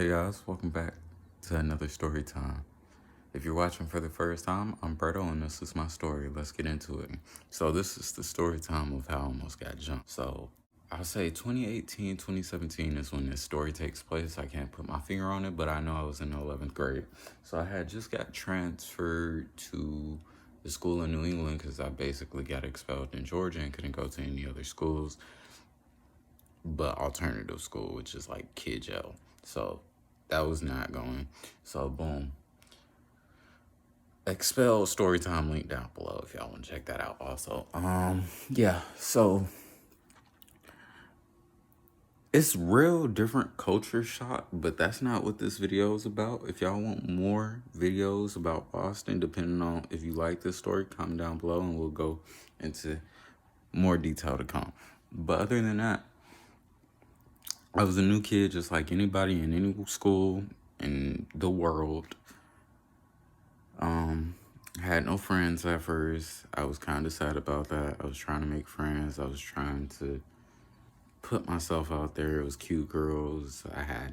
Hey guys, welcome back to another story time. If you're watching for the first time, I'm Brudda and this is my story. Let's get into it. So this is the story time of how I almost got jumped. So I'll say 2018, 2017 is when this story takes place. I can't put my finger on it, but I know I was in the 11th grade. So I had just got transferred to the school in New England because I basically got expelled in Georgia and couldn't go to any other schools but alternative school, which is like kid jail. So that was not going. So boom. Expelled story time link down below if y'all want to check that out also. Yeah, so it's real different culture shock, but that's not what this video is about. If y'all want more videos about Boston, depending on if you like this story, comment down below and we'll go into more detail to come. But other than that, I was a new kid just like anybody in any school in the world. I had no friends at first. I was kind of sad about that. I was trying to make friends. I was trying to put myself out there. It was cute girls.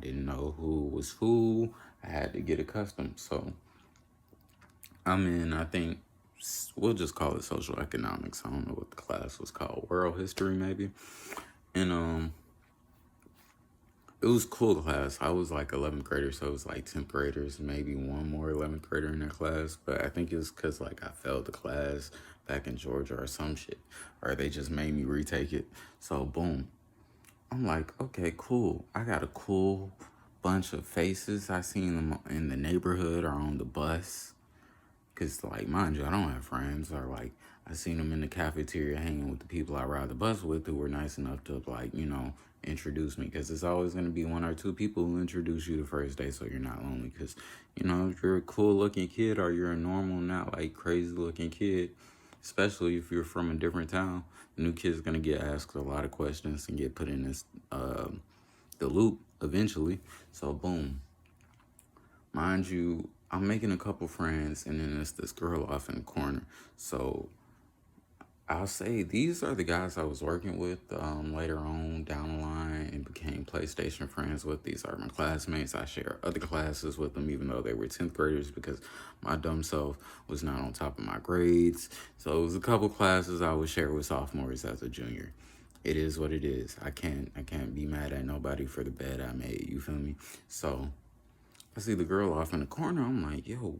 Didn't know who was who. I had to get accustomed. So I'm in, I think, we'll just call it social economics. I don't know what the class was called. World history, maybe. And it was cool class. I was like 11th grader, so it was like 10th graders, maybe one more 11th grader in that class. But I think it was because like I failed the class back in Georgia or some shit, or they just made me retake it. So boom, I'm like, okay, cool. I got a cool bunch of faces. I seen them in the neighborhood or on the bus. Cause like, mind you, I don't have friends, or like I seen them in the cafeteria hanging with the people I ride the bus with who were nice enough to like, introduce me. Cause it's always gonna be one or two people who introduce you the first day, so you're not lonely. Cause if you're a cool looking kid or you're a normal, not like crazy looking kid, especially if you're from a different town, the new kid's gonna get asked a lot of questions and get put in this the loop eventually. So boom. Mind you, I'm making a couple friends, and then there's this girl off in the corner. So I'll say these are the guys I was working with later on down the line and became PlayStation friends with. These are my classmates. I share other classes with them, even though they were 10th graders, because my dumb self was not on top of my grades. So it was a couple classes I would share with sophomores as a junior. It is what it is. I can't be mad at nobody for the bed I made. You feel me? So I see the girl off in the corner. I'm like, yo,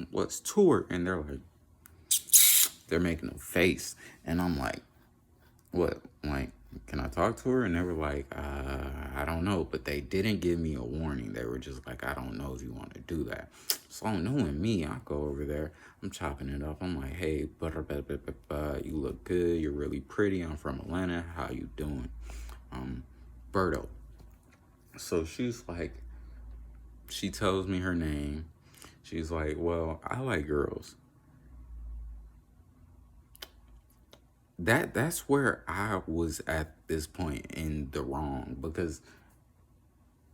what's to her? And they're making a face. And I'm like, what? Like, can I talk to her? And they were like, I don't know. But they didn't give me a warning. They were just like, I don't know if you want to do that. So knowing me, I go over there. I'm chopping it up. I'm like, hey, you look good. You're really pretty. I'm from Atlanta. How you doing? Berto. So she's like, she tells me her name. She's like, well, I like girls. That's where I was at this point in the wrong, because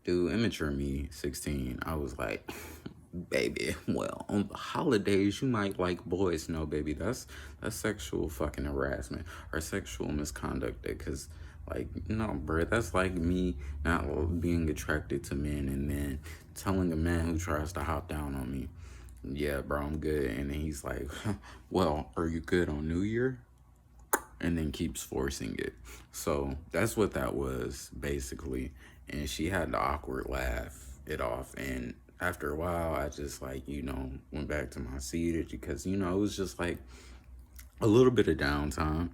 dude, immature me, 16, I was like, baby, well, on the holidays you might like boys. No, baby, that's sexual fucking harassment or sexual misconduct. Because like, no, bruh, that's like me not being attracted to men and then telling a man who tries to hop down on me, yeah, bro, I'm good. And then he's like, well, are you good on New Year? And then keeps forcing it. So that's what that was, basically. And she had the awkward laugh it off. And after a while, I just like, went back to my seat, because, it was just like a little bit of downtime.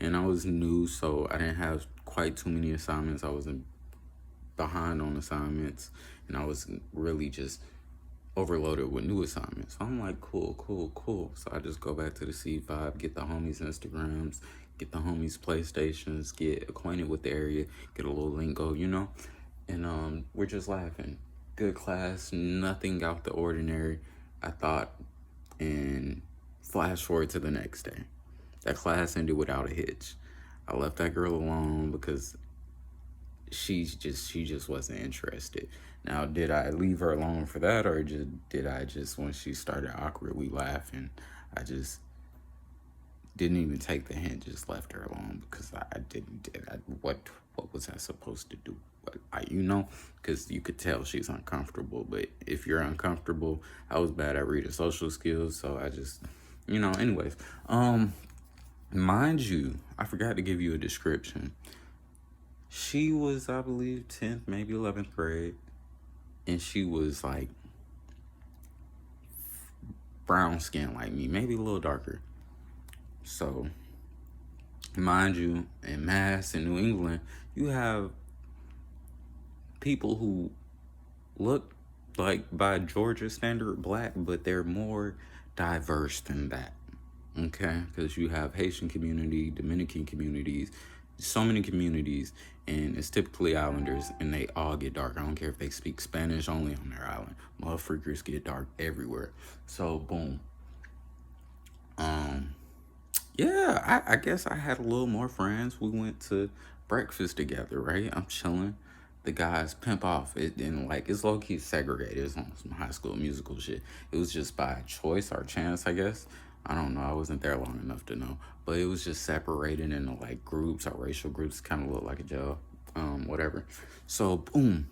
And I was new, so I didn't have quite too many assignments. I wasn't behind on assignments. And I was really just overloaded with new assignments. So I'm like, cool. So I just go back to the C5, get the homies' Instagrams, get the homies' PlayStations, get acquainted with the area, get a little lingo, And we're just laughing. Good class, nothing out the ordinary, I thought. And flash forward to the next day. That class ended without a hitch. I left that girl alone because she just wasn't interested. Now, did I leave her alone for that, or did I just, when she started awkwardly laughing, I just didn't even take the hint, just left her alone, because what was I supposed to do? you know, because you could tell she's uncomfortable. But if you're uncomfortable, I was bad at reading social skills, so I just, anyways. Mind you, I forgot to give you a description. She was, I believe, 10th, maybe 11th grade, and she was like brown skin like me, maybe a little darker. So, mind you, in Mass in New England, you have people who look like, by Georgia standard, black, but they're more diverse than that. Okay, because you have Haitian community, Dominican communities, so many communities, and it's typically islanders, and they all get dark. I don't care if they speak Spanish only on their island. Motherfuckers get dark everywhere. So boom. Yeah, I guess I had a little more friends. We went to breakfast together, right? I'm chilling. The guys pimp off. It didn't like, it's low key segregated. It's on some High School Musical shit. It was just by choice or chance, I guess. I don't know. I wasn't there long enough to know. But it was just separated into like groups or racial groups. Kind of looked like a jail. Whatever. So boom.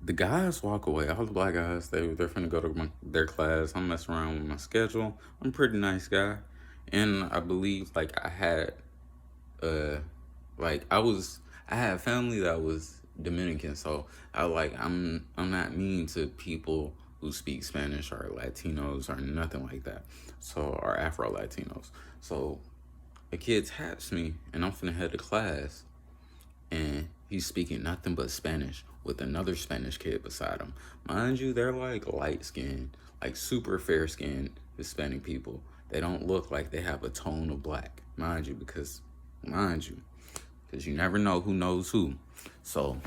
The guys walk away. All the black guys, they're finna go to their class. I'm messing around with my schedule. I'm a pretty nice guy. And I believe like I had I had family that was Dominican, so I'm not mean to people who speak Spanish or Latinos or nothing like that. So, or Afro Latinos. So a kid taps me and I'm finna head to class, and he's speaking nothing but Spanish with another Spanish kid beside him. Mind you, they're like light skinned, like super fair skinned Hispanic people. They don't look like they have a tone of black, mind you, because you never know who knows who. So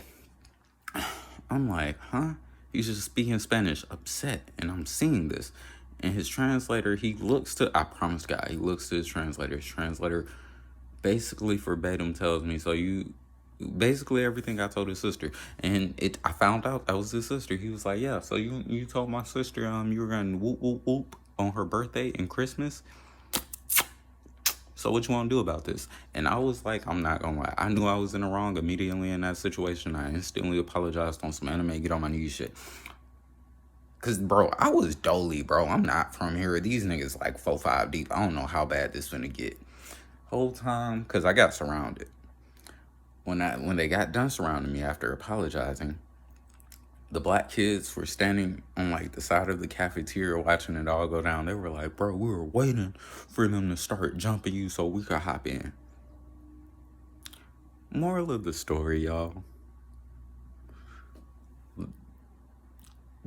I'm like, huh? He's just speaking Spanish, upset, and I'm seeing this. And his translator, I promise God, he looks to his translator. His translator basically verbatim tells me, so you, basically everything I told his sister. And I found out that was his sister. He was like, yeah, so you told my sister you were gonna whoop whoop whoop on her birthday and Christmas. So what you want to do about this? And I was like, I'm not gonna lie, I knew I was in the wrong immediately in that situation. I instantly apologized on some anime get on my knees shit. Cause bro, I was dolly, bro. I'm not from here. These niggas like 4-5 deep. I don't know how bad this finna get. Whole time, cause I got surrounded. When they got done surrounding me after apologizing, the black kids were standing on like the side of the cafeteria watching it all go down. They were like, bro, we were waiting for them to start jumping you so we could hop in. Moral of the story, y'all.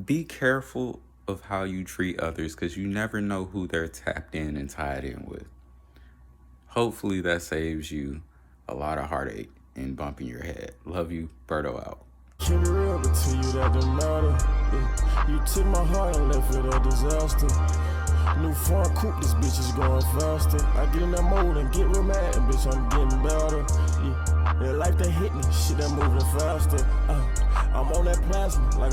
Be careful of how you treat others, because you never know who they're tapped in and tied in with. Hopefully that saves you a lot of heartache and bumping your head. Love you, Brudda out. Keep it real, but to you that don't matter. Yeah. You took my heart and left it a disaster. New foreign coupe, this bitch is going faster. I get in that mode and get real mad, and bitch, I'm getting better. Yeah, life that hit me, shit that moving faster. I'm on that plasma like